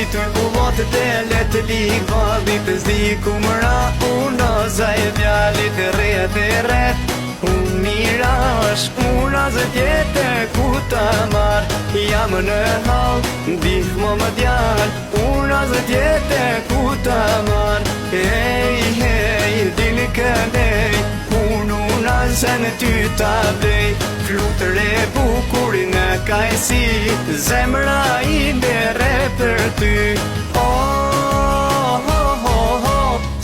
Fitur kullatët e letë lik valit zdi kumra unë zaj vjallit rreth e rreth unë mirash unë azë tjetër ku ta marr jam në hall ndihmo më djal unë azë tjetër ku ta marr hej dini kënej unë azë në ty ta blej flutër e bukurin në kajsi zemra ime re për ty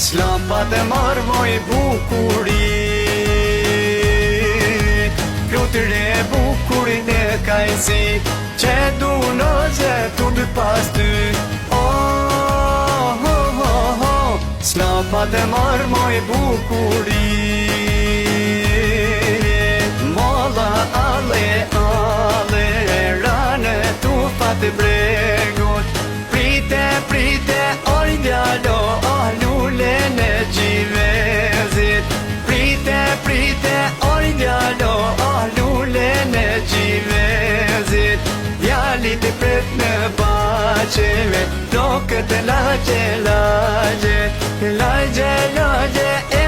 Slapat e marvoj bukuri Flutër e bukurin e kajsi që du në zetur pas ty Slapat e marvoj bukuri Molla ale rane tufat e bregut Prite oj djalo lulen e gjivezit Prite oj djalo lulen e gjivezit Djalit e pret në baqeve Dokët e lagje e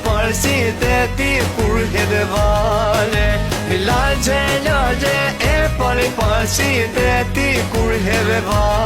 pol si dhe ti kur edhe vale Lagje e pol si dhe ti kur edhe vale